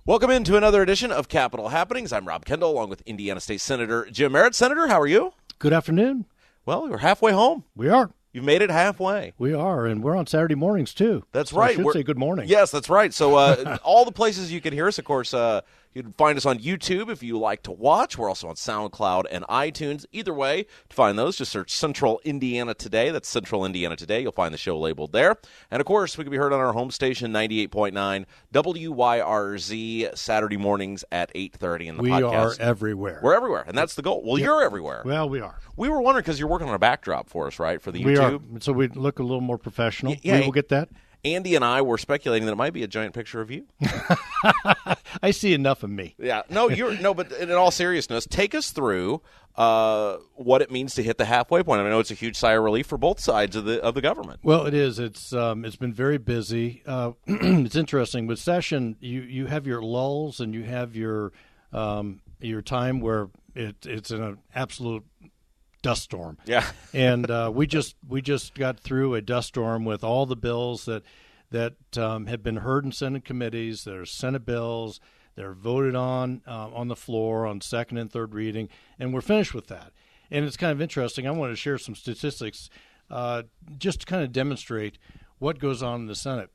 Welcome into another edition of Capitol Happenings. I'm Rob Kendall, along with Indiana State Senator Jim Merritt. Senator, how are you? Good afternoon. Well, we're halfway home. We are. You've made it halfway. We are, and we're on Saturday mornings, too. That's so right. I should say good morning. Yes, that's right. So all the places you can hear us, of course, you can find us on YouTube if you like to watch. We're also on SoundCloud and iTunes. Either way, to find those, just search Central Indiana Today. That's Central Indiana Today. You'll find the show labeled there. And, of course, we can be heard on our home station, 98.9 WYRZ, Saturday mornings at 8:30 in the podcast. We are everywhere. We're everywhere, and that's the goal. Well, You're everywhere. Well, we are. We were wondering, because you're working on a backdrop for us, right, for the We YouTube? are. So we look a little more professional. Yeah. We will get that. Andy and I were speculating that it might be a giant picture of you. I see enough of me. Yeah. But in all seriousness, take us through what it means to hit the halfway point. I know it's a huge sigh of relief for both sides of the government. Well, it is. It's been very busy. It's interesting. With session, you have your lulls and you have your time where it's in an absolute dust storm. Yeah. And we just got through a dust storm with all the bills that have been heard in Senate committees. There's Senate bills. They're voted on the floor on second and third reading, and we're finished with that. And it's kind of interesting. I want to share some statistics just to kind of demonstrate what goes on in the Senate.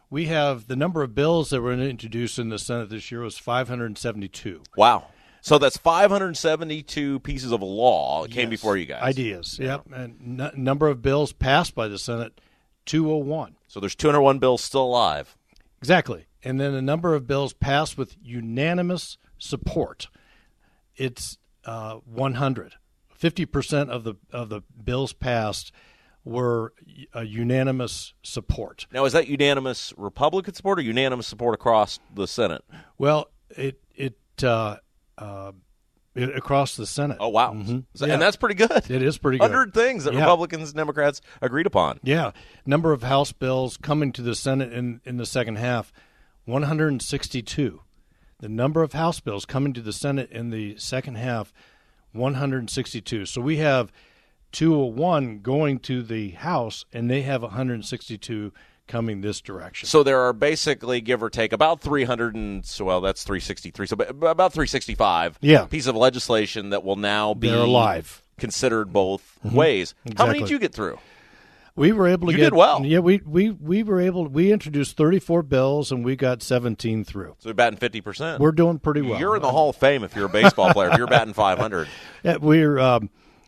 We have the number of bills that were introduced in the Senate this year was 572. Wow. So that's 572 pieces of law that came before you guys. Ideas, yep. And number of bills passed by the Senate, 201. So there's 201 bills still alive. Exactly. And then the number of bills passed with unanimous support, it's 100. 50% of the bills passed were unanimous support. Now, is that unanimous Republican support or unanimous support across the Senate? Well, across the Senate. Oh, wow. Mm-hmm. So, and that's pretty good. It is pretty good. 100 things that Republicans and Democrats agreed upon. Yeah. Number of House bills coming to the Senate in the second half, 162. The number of House bills coming to the Senate in the second half, 162. So we have 201 going to the House, and they have 162 coming this direction. So there are basically, give or take, about 300 that's 363, so about 365 pieces of legislation that will now be alive, considered both ways. Exactly. How many did you get through? We were able to You did well. Yeah, we were able. We introduced 34 bills and we got 17 through. So we're batting 50%. We're doing pretty well. You're in the Hall of Fame if you're a baseball player. If you're batting 500. Yeah, we're a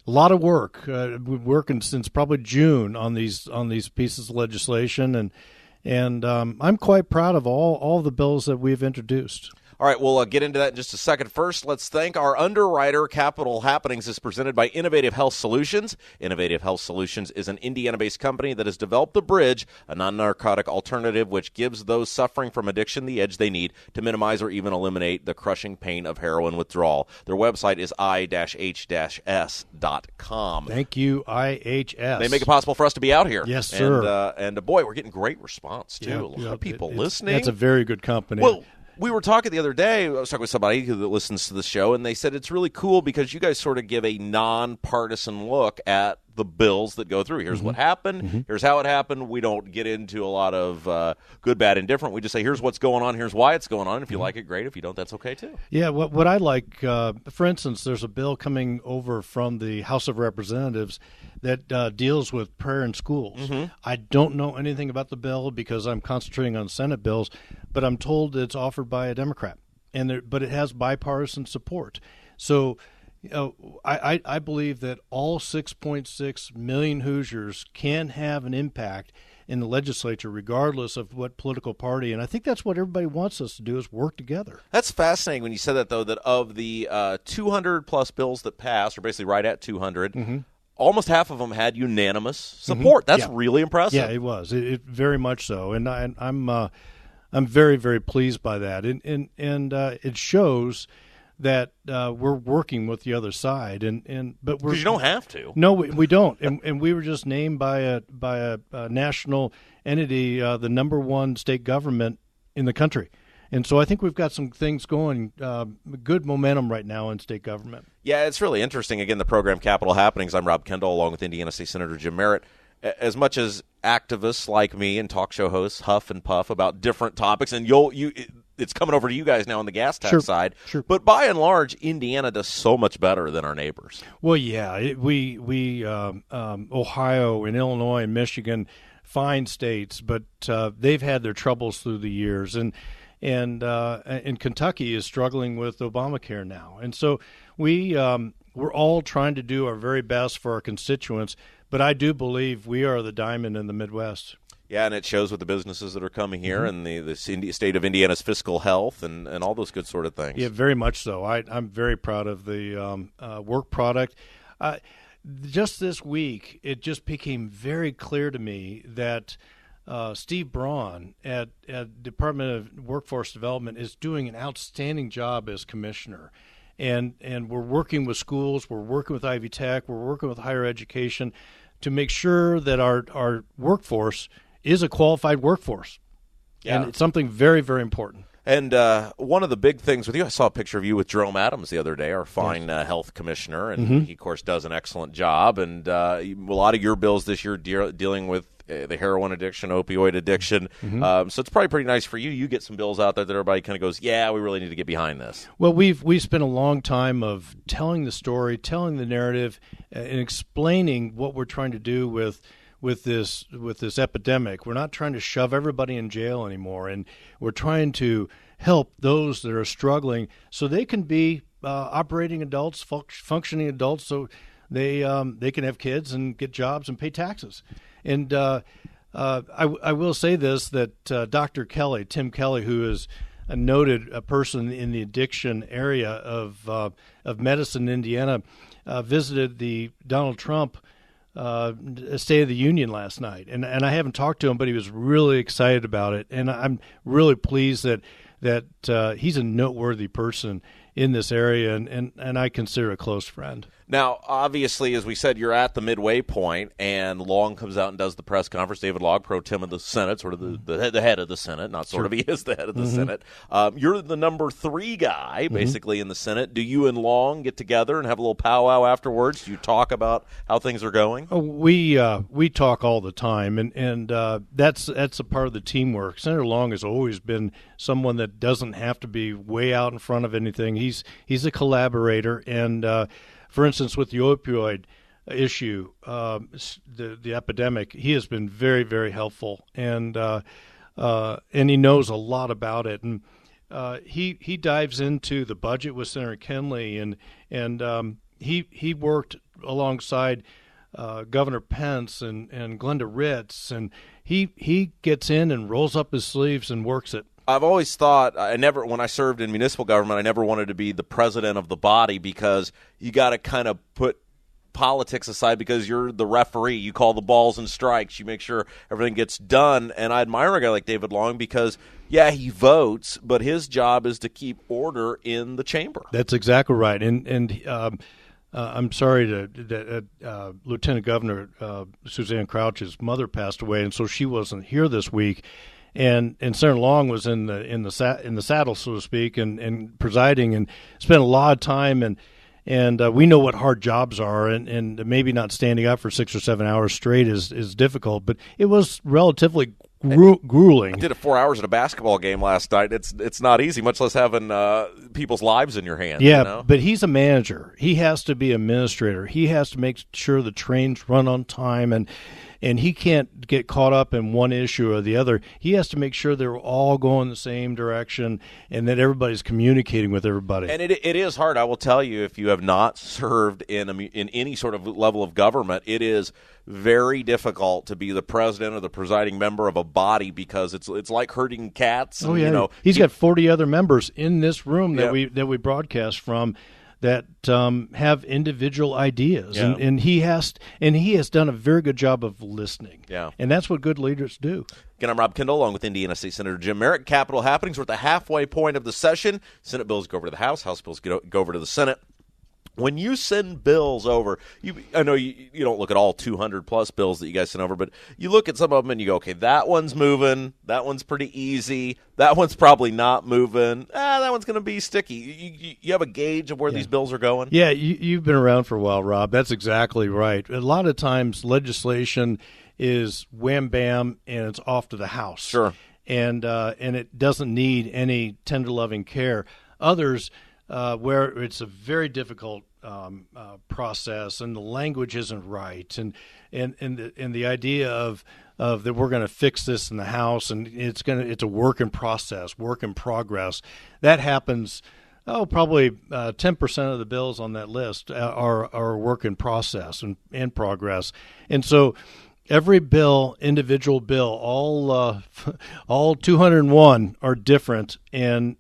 lot of work. We're working since probably June on these pieces of legislation, and I'm quite proud of all the bills that we've introduced. All right, we'll get into that in just a second. First, let's thank our underwriter. Capitol Happenings is presented by Innovative Health Solutions. Innovative Health Solutions is an Indiana-based company that has developed The Bridge, a non-narcotic alternative which gives those suffering from addiction the edge they need to minimize or even eliminate the crushing pain of heroin withdrawal. Their website is i-h-s.com. Thank you, IHS. They make it possible for us to be out here. Yes, sir. And boy, we're getting great response, too. A lot of people listening. That's a very good company. Well, we were talking the other day, I was talking with somebody who listens to the show, and they said it's really cool because you guys sort of give a nonpartisan look at the bills that go through. Here's what happened. Here's how it happened. We don't get into a lot of good, bad, indifferent. We just say, here's what's going on. Here's why it's going on. If you like it, great. If you don't, that's okay, too. Yeah, what I like, for instance, there's a bill coming over from the House of Representatives that deals with prayer in schools. I don't know anything about the bill because I'm concentrating on Senate bills, but I'm told it's offered by a Democrat, but it has bipartisan support. So I believe that all 6.6 million Hoosiers can have an impact in the legislature regardless of what political party, and I think that's what everybody wants us to do is work together. That's fascinating when you said that, though, that of the 200-plus bills that passed, or basically right at 200, almost half of them had unanimous support. That's really impressive. Yeah, it was. It very much so, and I'm very, very pleased by that, and it shows that we're working with the other side, but because you don't have to. No, we don't, and we were just named by a national entity, the number one state government in the country. And so I think we've got some things going, good momentum right now in state government. Yeah, it's really interesting. Again, the program Capitol Happenings. I'm Rob Kendall, along with Indiana State Senator Jim Merritt. As much as activists like me and talk show hosts huff and puff about different topics, and it's coming over to you guys now on the gas tax Sure. side. Sure. But by and large, Indiana does so much better than our neighbors. Well, yeah, Ohio and Illinois and Michigan, fine states, but they've had their troubles through the years, and Kentucky is struggling with Obamacare now, and so we're all trying to do our very best for our constituents. But I do believe we are the diamond in the Midwest. Yeah, and it shows with the businesses that are coming here and the state of Indiana's fiscal health and all those good sort of things. Yeah, very much so. I'm very proud of the work product. Just this week, it just became very clear to me that Steve Braun at Department of Workforce Development is doing an outstanding job as commissioner. And we're working with schools, we're working with Ivy Tech, we're working with higher education to make sure that our workforce is a qualified workforce. Yeah. And it's something very, very important. And one of the big things with you, I saw a picture of you with Jerome Adams the other day, our fine health commissioner, and he, of course, does an excellent job. And a lot of your bills this year dealing with the heroin addiction, opioid addiction. So it's probably pretty nice for you. You get some bills out there that everybody kind of goes, yeah, we really need to get behind this. Well, we've spent a long time of telling the story, telling the narrative, and explaining what we're trying to do with this epidemic. We're not trying to shove everybody in jail anymore, and we're trying to help those that are struggling so they can be operating adults, functioning adults, so they can have kids and get jobs and pay taxes. And I will say this, that Dr. Kelly, Tim Kelly, who is a noted person in the addiction area of medicine in Indiana, visited the Donald Trump State of the Union last night, and I haven't talked to him, but he was really excited about it, and I'm really pleased that he's a noteworthy person in this area, and I consider a close friend. Now, obviously, as we said, you're at the midway point, and Long comes out and does the press conference. David Long, pro tem of the Senate, sort of the head of the Senate, not sort of, he is the head of the Senate. You're the number 3 guy, basically, in the Senate. Do you and Long get together and have a little powwow afterwards? Do you talk about how things are going? Oh, we talk all the time, and that's a part of the teamwork. Senator Long has always been someone that doesn't have to be way out in front of anything. He's a collaborator, and for instance, with the opioid issue, the epidemic, he has been very, very helpful, and he knows a lot about it. And he dives into the budget with Senator Kenley, and he worked alongside Governor Pence and Glenda Ritz, and he gets in and rolls up his sleeves and works it. I've always thought, when I served in municipal government, I never wanted to be the president of the body, because you got to kind of put politics aside, because you're the referee. You call the balls and strikes. You make sure everything gets done. And I admire a guy like David Long because, yeah, he votes, but his job is to keep order in the chamber. That's exactly right. And I'm sorry that Lieutenant Governor Suzanne Crouch's mother passed away, and so she wasn't here this week. And Senator Long was in the saddle, so to speak, and presiding, and spent a lot of time, and we know what hard jobs are, and maybe not standing up for 6 or 7 hours straight is difficult, but it was relatively grueling. I did it 4 hours at a basketball game last night. It's not easy, much less having people's lives in your hands. Yeah, you know? But he's a manager. He has to be administrator. He has to make sure the trains run on time, and he can't get caught up in one issue or the other. He has to make sure they're all going the same direction and that everybody's communicating with everybody. And it is hard. I will tell you, if you have not served in any sort of level of government, it is very difficult to be the president or the presiding member of a body, because it's like herding cats. And, You know, he's got 40 other members in this room that we broadcast from, that have individual ideas, and he has done a very good job of listening. Yeah, and that's what good leaders do. Again, I'm Rob Kendall, along with Indiana State Senator Jim Merritt. Capitol happenings. We're at the halfway point of the session. Senate bills go over to the House. House bills go over to the Senate. When you send bills over, I know you don't look at all 200-plus bills that you guys send over, but you look at some of them and you go, okay, that one's moving, that one's pretty easy, that one's probably not moving, that one's going to be sticky. You have a gauge of where these bills are going? Yeah, you've been around for a while, Rob. That's exactly right. A lot of times legislation is wham-bam and it's off to the House. Sure. and it doesn't need any tender loving care. Others, where it's a very difficult process, and the language isn't right, and the idea of that we're going to fix this in the House, and it's a work in process, work in progress. That happens. Probably 10% of the bills on that list are work in process and progress, and so every bill, individual bill, all 201 are different, and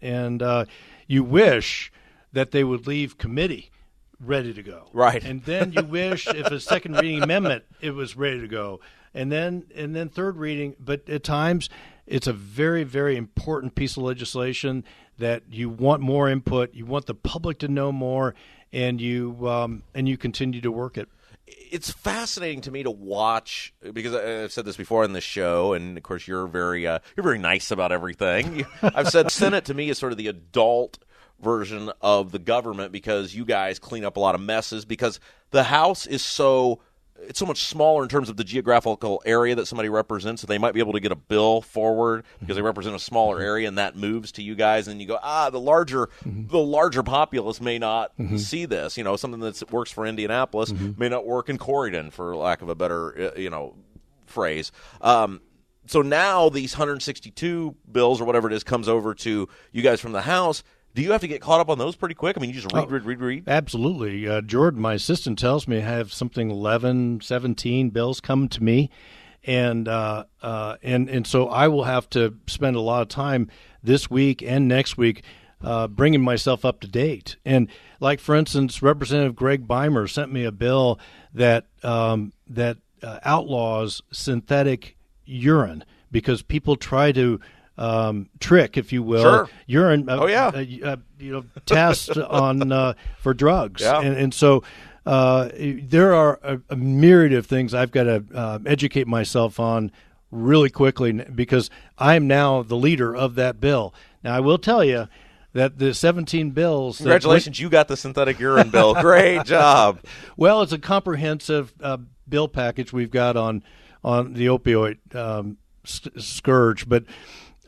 you wish that they would leave committee ready to go. Right. And then you wish if a second reading amendment, it was ready to go. And then third reading, but at times it's a very, very important piece of legislation that you want more input, you want the public to know more, and you continue to work it. It's fascinating to me to watch, because I've said this before on this show, and of course you're very nice about everything. I've said Senate to me is sort of the adult version of the government, because you guys clean up a lot of messes, because the House is so much smaller in terms of the geographical area that somebody represents, so they might be able to get a bill forward because they represent a smaller area, and that moves to you guys, and you go, the larger populace may not see this. Something that works for Indianapolis may not work in Corydon, for lack of a better phrase. So now these 162 bills or whatever it is comes over to you guys from the House. Do you have to get caught up on those pretty quick? I mean, you just read? Absolutely. Jordan, my assistant, tells me I have something 11, 17 bills come to me, and so I will have to spend a lot of time this week and next week bringing myself up to date. And like, for instance, Representative Greg Beimer sent me a bill that outlaws synthetic urine, because people try to trick, if you will, urine test on for drugs, and so there are a myriad of things I've got to educate myself on really quickly, because I'm now the leader of that bill. Now, I will tell you that the 17 bills. Congratulations, you got the synthetic urine bill. Great job. Well, it's a comprehensive bill package we've got on the opioid scourge, but.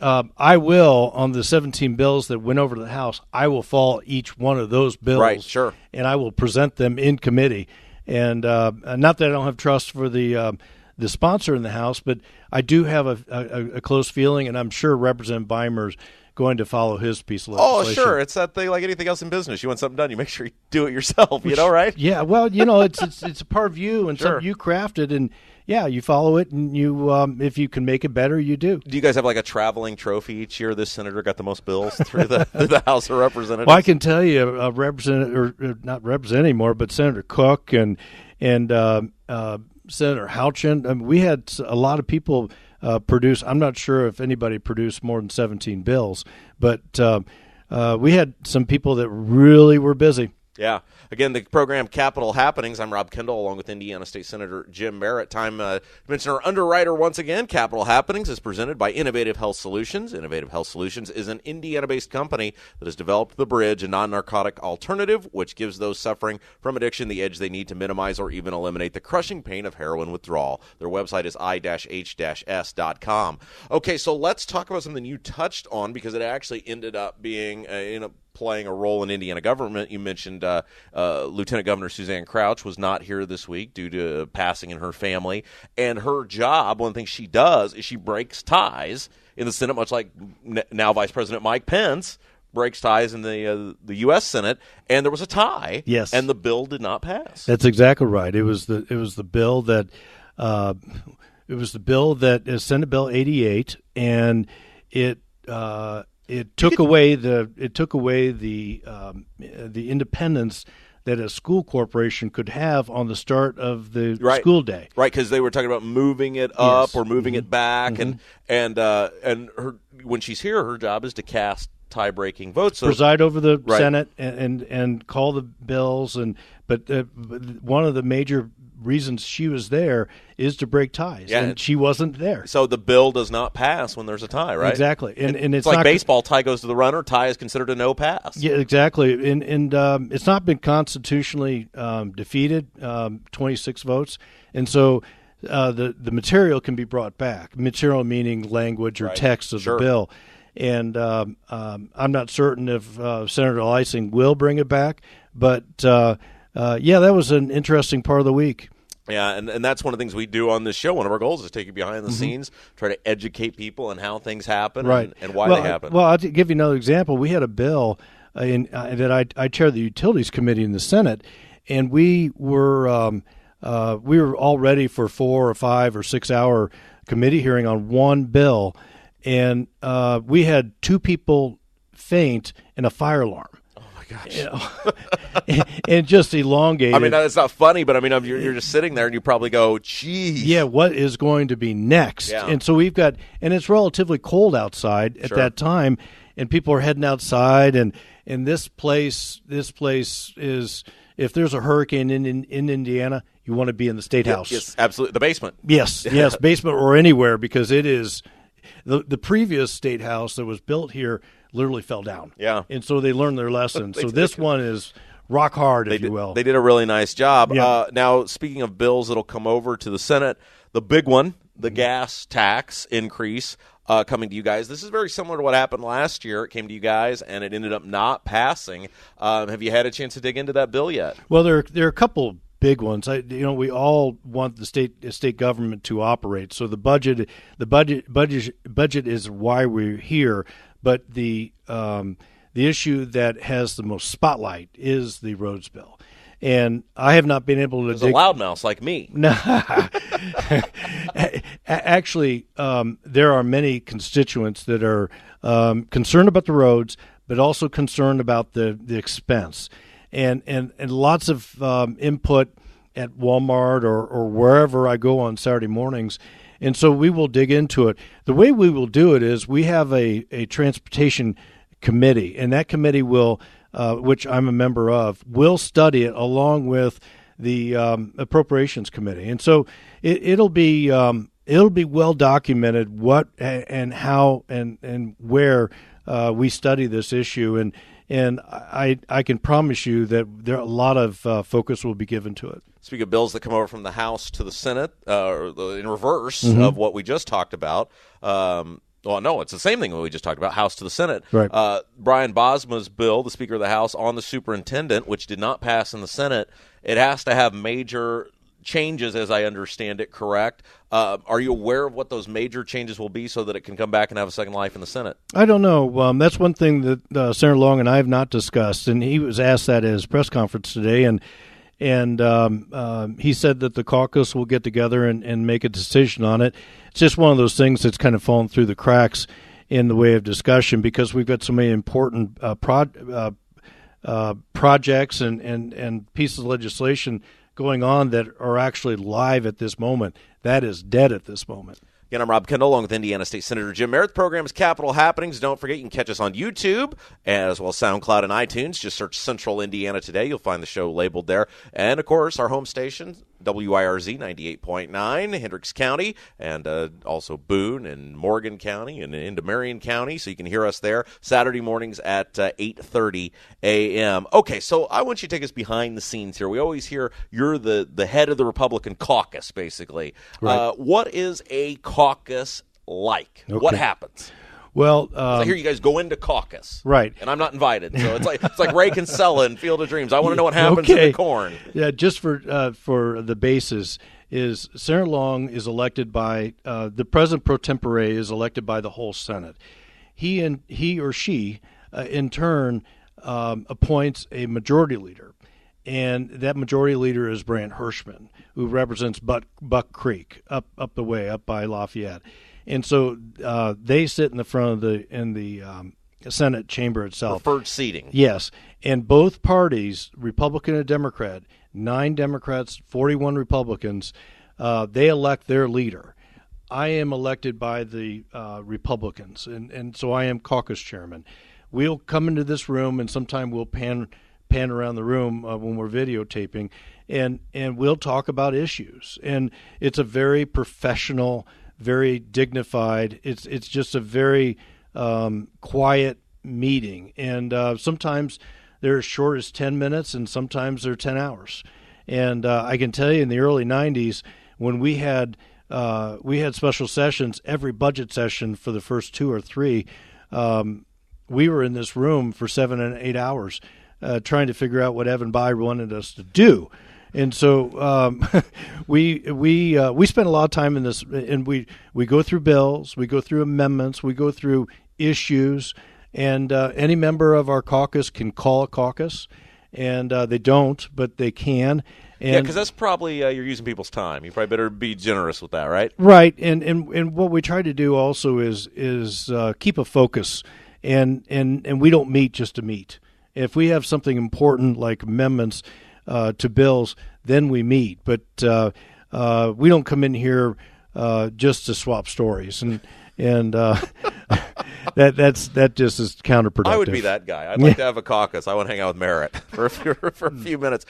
I will, on the 17 bills that went over to the House, I will follow each one of those bills. Right, sure. And I will present them in committee. And not that I don't have trust for the sponsor in the House, but I do have a close feeling, and I'm sure Representative Beimer's going to follow his piece of legislation. Oh, sure. It's that thing like anything else in business. You want something done, you make sure you do it yourself, right? Yeah, well, it's a part of you, and something you crafted, and yeah, you follow it, and you if you can make it better, you do. Do you guys have like a traveling trophy each year? This senator got the most bills through the House of Representatives. Well, I can tell you, not representative anymore, but Senator Cook and Senator Houchin. We had a lot of people produce. I'm not sure if anybody produced more than 17 bills, but we had some people that really were busy. Yeah. Again, the program Capitol Happenings. I'm Rob Kendall, along with Indiana State Senator Jim Merritt. Time to mention our underwriter once again. Capitol Happenings is presented by Innovative Health Solutions. Innovative Health Solutions is an Indiana-based company that has developed The Bridge, a non-narcotic alternative, which gives those suffering from addiction the edge they need to minimize or even eliminate the crushing pain of heroin withdrawal. Their website is i-h-s.com. Okay, so let's talk about something you touched on, because it actually ended up being playing a role in Indiana government. You mentioned Lieutenant Governor Suzanne Crouch was not here this week due to passing in her family. And her job, one thing she does, is she breaks ties in the Senate, much like now Vice President Mike Pence breaks ties in the U.S. Senate. And there was a tie. Yes. And the bill did not pass. That's exactly right. It was the bill that is Senate Bill 88, and it took away the independence that a school corporation could have on the start of the school day. Right, because they were talking about moving it up or moving it back, and her, when she's here, her job is to cast tie-breaking votes. So, preside over the Senate and call the bills, but one of the major reasons she was there is to break ties, and she wasn't there. So the bill does not pass when there's a tie, right? Exactly, and it's like not baseball: tie goes to the runner. Tie is considered a no pass. Yeah, exactly, and it's not been constitutionally defeated, 26 votes, and so the material can be brought back. Material meaning language or Right. text of Sure. the bill. And I'm not certain if Senator Leising will bring it back, but that was an interesting part of the week. Yeah, and that's one of the things we do on this show. One of our goals is to take you behind the scenes, try to educate people on how things happen Right. and why well, they happen. Well, I'll give you another example. We had a bill that I chair the Utilities Committee in the Senate, and we were all ready for 4 or 5 or 6 hour committee hearing on one bill, and we had 2 people faint and a fire alarm. Gosh. And just elongated. I mean, it's not funny, but I mean, you're just sitting there and you probably go, geez. Yeah, what is going to be next? Yeah. And so we've got, and it's relatively cold outside at that time, and people are heading outside, and this place is, if there's a hurricane in Indiana, you want to be in the State House. Yes, absolutely. The basement. Yes, basement or anywhere, because it is, the previous State House that was built here literally fell down. Yeah. And so they learned their lesson. So this one is rock hard, if you will. They did a really nice job. Yeah. Now, speaking of bills that'll come over to the Senate, the big one, the gas tax increase coming to you guys. This is very similar to what happened last year. It came to you guys, and it ended up not passing. Have you had a chance to dig into that bill yet? Well, there are a couple big ones. We all want the state government to operate. So the budget is why we're here. But the issue that has the most spotlight is the roads bill, and I have not been able to. There's a loudmouse like me. No, actually, there are many constituents that are concerned about the roads, but also concerned about the expense, and lots of input at Walmart or wherever I go on Saturday mornings. And so we will dig into it. The way we will do it is we have a transportation committee, and that committee will, which I'm a member of, will study it along with the appropriations committee. And so it'll be well documented what and how and where we study this issue, and I can promise you that a lot of focus will be given to it. Speaking of bills that come over from the House to the Senate, in reverse of what we just talked about. Well, no, it's the same thing that we just talked about, House to the Senate. Right. Brian Bosma's bill, the Speaker of the House, on the superintendent, which did not pass in the Senate, it has to have major changes, as I understand it, correct? Are you aware of what those major changes will be so that it can come back and have a second life in the Senate? I don't know. That's one thing that Senator Long and I have not discussed, and he was asked that at his press conference today, and he said that the caucus will get together and make a decision on it. It's just one of those things that's kind of fallen through the cracks in the way of discussion because we've got so many important projects and pieces of legislation going on that are actually live at this moment. That is dead at this moment. Again, I'm Rob Kendall, along with Indiana State Senator Jim Merritt. The program is Capitol Happenings. Don't forget, you can catch us on YouTube, as well as SoundCloud and iTunes. Just search Central Indiana Today. You'll find the show labeled there. And, of course, our home station, WIRZ 98.9, Hendricks County, and also Boone and Morgan County and into Marion County, so you can hear us there Saturday mornings at 8:30 a.m. Okay, so I want you to take us behind the scenes here. We always hear you're the head of the Republican caucus, basically. Right. What is a caucus like? Okay. What happens? Well, I hear you guys go into caucus, right? And I'm not invited, so it's like Ray Kinsella in Field of Dreams. I want to know what happens in the corn. Yeah, just for the basis is Senator Long is elected by the President pro tempore is elected by the whole Senate. He or she in turn appoints a majority leader, and that majority leader is Brant Hirschman, who represents Buck Creek up the way up by Lafayette. And so they sit in the front of the Senate chamber itself. Preferred seating. Yes, and both parties, Republican and Democrat, 9 Democrats, 41 Republicans, they elect their leader. I am elected by the Republicans, and so I am caucus chairman. We'll come into this room, and sometime we'll pan around the room when we're videotaping, and we'll talk about issues. And it's a very professional, very dignified. It's just a very quiet meeting, and sometimes they're as short as 10 minutes, and sometimes they're 10 hours. And I can tell you, in the early '90s, when we had special sessions every budget session for the first 2 or 3. We were in this room for 7 and 8 hours trying to figure out what Evan Bayh wanted us to do. And so we spent a lot of time in this, and we go through bills, we go through amendments, we go through issues, and any member of our caucus can call a caucus, and they don't, but they can. And, yeah, because that's probably you're using people's time. You probably better be generous with that, right? Right, and what we try to do also is keep a focus, and we don't meet just to meet. If we have something important like amendments to bills, then we meet. But we don't come in here just to swap stories, and that just is counterproductive. I would be that guy. I'd like to have a caucus. I want to hang out with Merritt for a few minutes.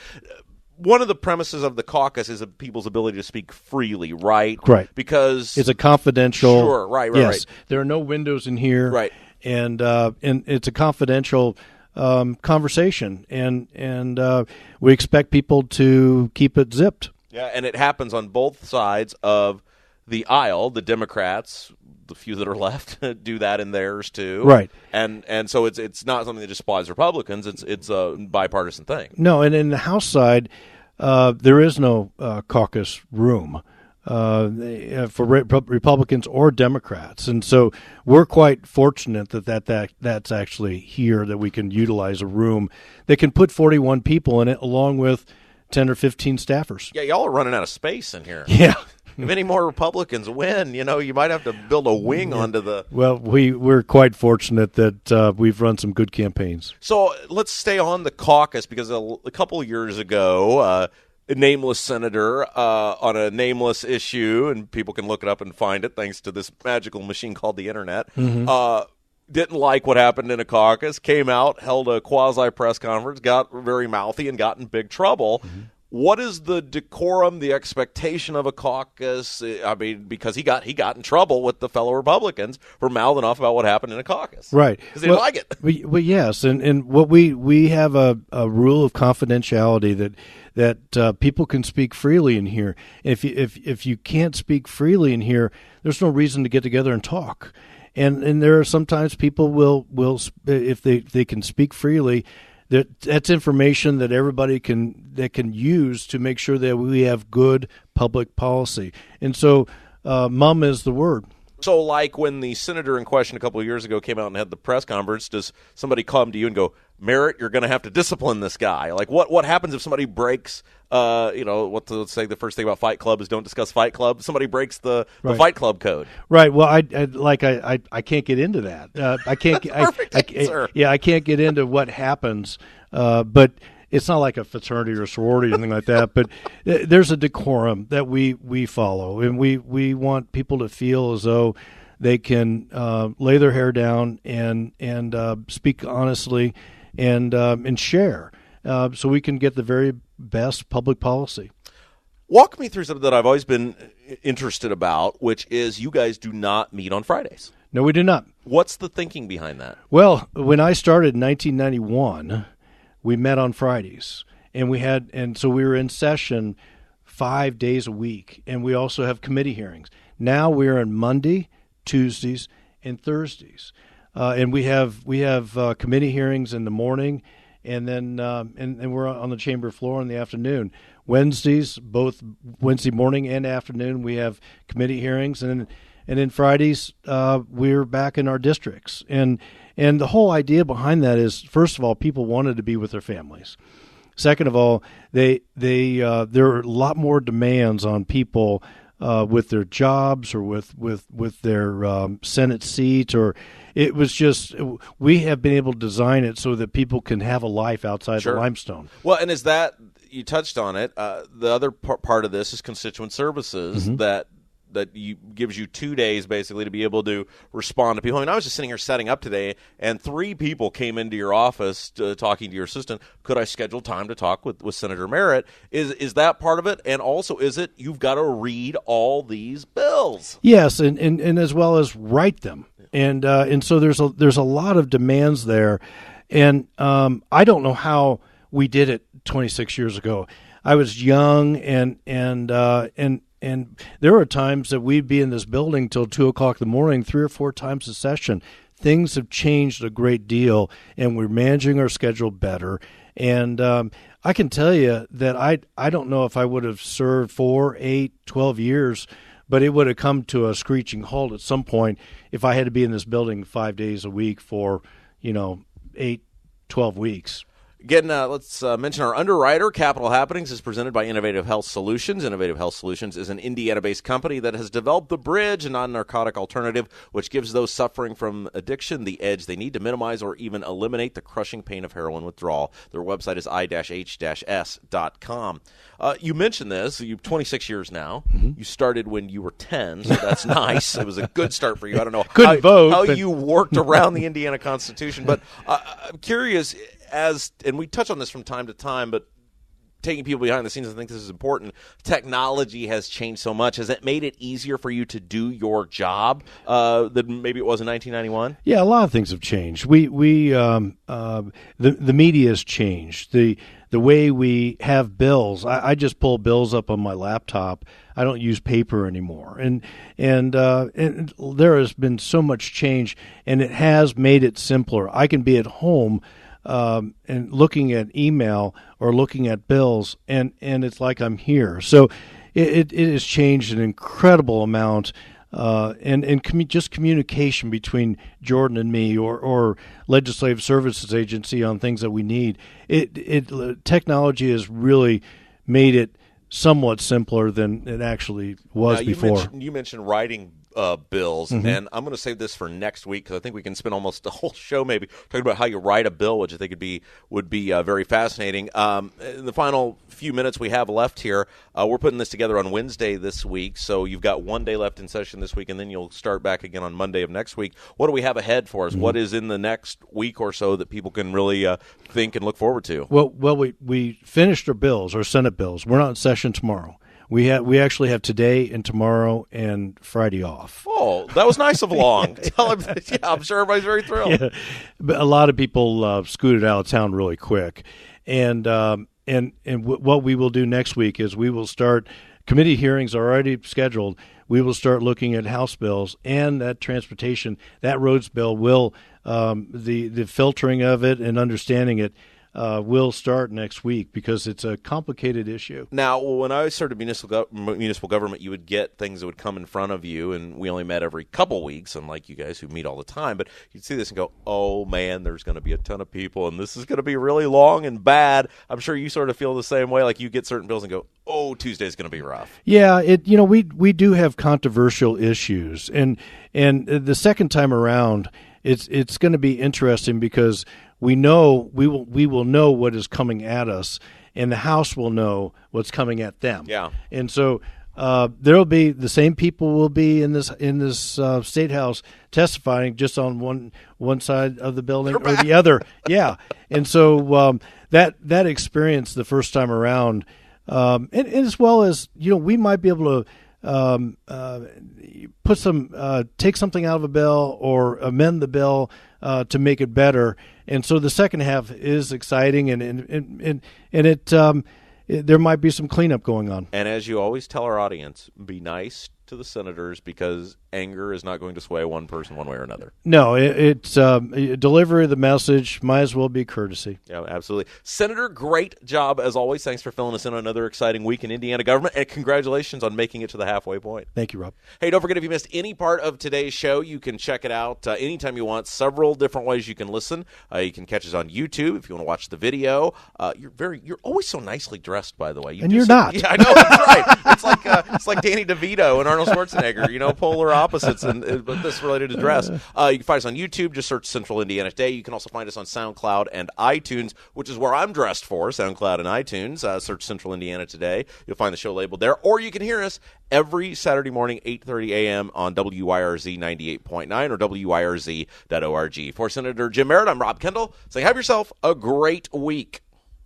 One of the premises of the caucus is people's ability to speak freely, right? Right. Because it's a confidential. Sure. Right. Yes. Right. There are no windows in here. Right. And it's a confidential conversation, and we expect people to keep it zipped. Yeah, and it happens on both sides of the aisle. The Democrats, the few that are left, do that in theirs too. Right. And so it's not something that just applies Republicans. It's a bipartisan thing. No, and in the House side, there is no caucus room for Republicans or Democrats, and so we're quite fortunate that's actually here, that we can utilize a room that can put 41 people in it, along with 10 or 15 staffers. Yeah, y'all are running out of space in here. Yeah. If any more Republicans win, you might have to build a wing onto the. Well, we're quite fortunate that we've run some good campaigns. So let's stay on the caucus, because a couple of years ago, a nameless senator on a nameless issue, and people can look it up and find it thanks to this magical machine called the internet, didn't like what happened in a caucus, came out, held a quasi-press conference, got very mouthy, and got in big trouble. What is the decorum, the expectation of a caucus? I mean, because he got in trouble with the fellow Republicans for mouthing off about what happened in a caucus. Right. Because they didn't like it. Well, yes, and what we have a rule of confidentiality that people can speak freely in here. If you can't speak freely in here, there's no reason to get together and talk. And there are sometimes people will if they can speak freely, that's information that everybody can use to make sure that we have good public policy. And so mum is the word. So like when the senator in question a couple of years ago came out and had the press conference, does somebody come to you and go, Merritt, you're going to have to discipline this guy? Like what happens if somebody breaks, let's say the first thing about Fight Club is don't discuss Fight Club. Somebody breaks the Fight Club code. Right. Well, I can't get into that. I can't. Perfect answer. I can't get into what happens. But it's not like a fraternity or sorority or anything like that. But there's a decorum that we follow, and we want people to feel as though they can lay their hair down and speak honestly and share, so we can get the very best public policy. Walk me through something that I've always been interested about, which is you guys do not meet on Fridays. No, we do not. What's the thinking behind that? Well, when I started in 1991, we met on Fridays, and so we were in session 5 days a week, and we also have committee hearings. Now we're on Monday, Tuesdays, and Thursdays, and we have committee hearings in the morning, and then and we're on the chamber floor in the afternoon. Wednesdays, both Wednesday morning and afternoon, we have committee hearings, and then Fridays we're back in our districts. And the whole idea behind that is, first of all, people wanted to be with their families. Second of all, there are a lot more demands on people with their jobs or with their Senate seat, or it was just, we have been able to design it so that people can have a life outside the limestone. Well, and is that, you touched on it, the other part of this is constituent services that gives you 2 days basically to be able to respond to people. I mean, I was just sitting here setting up today, and 3 people came into your office talking to your assistant. Could I schedule time to talk with Senator Merritt? Is that part of it? And also, is it you've got to read all these bills? Yes, and as well as write them. And so there's a lot of demands there. And I don't know how we did it 26 years ago. I was young, and there are times that we'd be in this building till 2:00 in the morning, 3 or 4 times a session. Things have changed a great deal, and we're managing our schedule better. And I can tell you that I don't know if I would have served 4, 8, 12 years, but it would have come to a screeching halt at some point if I had to be in this building 5 days a week for, 8, 12 weeks. Again, let's mention our underwriter. Capital Happenings is presented by Innovative Health Solutions. Innovative Health Solutions is an Indiana-based company that has developed the Bridge, a non-narcotic alternative, which gives those suffering from addiction the edge they need to minimize or even eliminate the crushing pain of heroin withdrawal. Their website is i-h-s.com. You mentioned this. You're 26 years now. Mm-hmm. You started when you were 10, so that's nice. It was a good start for you. I don't know how you worked around the Indiana Constitution, but I'm curious, and we touch on this from time to time, but taking people behind the scenes, I think this is important. Technology has changed so much. Has it made it easier for you to do your job than maybe it was in 1991? Yeah, a lot of things have changed. The media has changed. The way we have bills. I just pull bills up on my laptop. I don't use paper anymore. And there has been so much change, and it has made it simpler. I can be at home and looking at email or looking at bills, and it's like I'm here. So it has changed an incredible amount, just communication between Jordan and me or Legislative Services Agency on things that we need. Technology has really made it somewhat simpler than it actually was before. You mentioned writing bills, Mm-hmm. and I'm going to save this for next week because I think we can spend almost the whole show maybe talking about how you write a bill, which I think would be very fascinating. In the final few minutes we have left here, we're putting this together on Wednesday this week, so you've got one day left in session this week, and then you'll start back again on Monday of next week. What do we have ahead for us? Mm-hmm. What is in the next week or so that people can really think and look forward to? Well, we finished our bills, our Senate bills. We're not in session tomorrow. We actually have today and tomorrow and Friday off. Oh, that was nice of Long. Tell him, I'm sure everybody's very thrilled. Yeah. But a lot of people scooted out of town really quick, and what we will do next week is we will start. Committee hearings are already scheduled. We will start looking at House bills and that transportation. That roads bill will the filtering of it and understanding it. Will start next week because it's a complicated issue. Now, when I started municipal government, you would get things that would come in front of you, and we only met every couple weeks, unlike you guys who meet all the time. But you'd see this and go, oh, man, there's going to be a ton of people, and this is going to be really long and bad. I'm sure you sort of feel the same way, like you get certain bills and go, oh, Tuesday's going to be rough. Yeah, we do have controversial issues, and the second time around, it's going to be interesting because we will know what is coming at us, and the House will know what's coming at them. Yeah, and so there'll be the same people will be in this state house testifying just on one side of the building or the other. Yeah, and so that experience the first time around, and as well as we might be able to. Take something out of a bill or amend the bill to make it better, and so the second half is exciting, and there might be some cleanup going on. And as you always tell our audience, be nice to the senators because anger is not going to sway one person one way or another. No, it's delivery of the message might as well be courtesy. Yeah, absolutely. Senator, great job as always. Thanks for filling us in on another exciting week in Indiana government, and congratulations on making it to the halfway point. Thank you, Rob. Hey, don't forget, if you missed any part of today's show, you can check it out anytime you want. Several different ways you can listen. You can catch us on YouTube if you want to watch the video. You're always so nicely dressed, by the way. You're not. Yeah, I know. That's right. It's like Danny DeVito and Arnold Schwarzenegger, polar opposites, but this related to dress. You can find us on YouTube. Just search Central Indiana Today. You can also find us on SoundCloud and iTunes, which is where I'm dressed for, SoundCloud and iTunes. Search Central Indiana Today. You'll find the show labeled there. Or you can hear us every Saturday morning, 8:30 a.m. on WYRZ 98.9 or WYRZ.org. For Senator Jim Merritt, I'm Rob Kendall, saying have yourself a great week.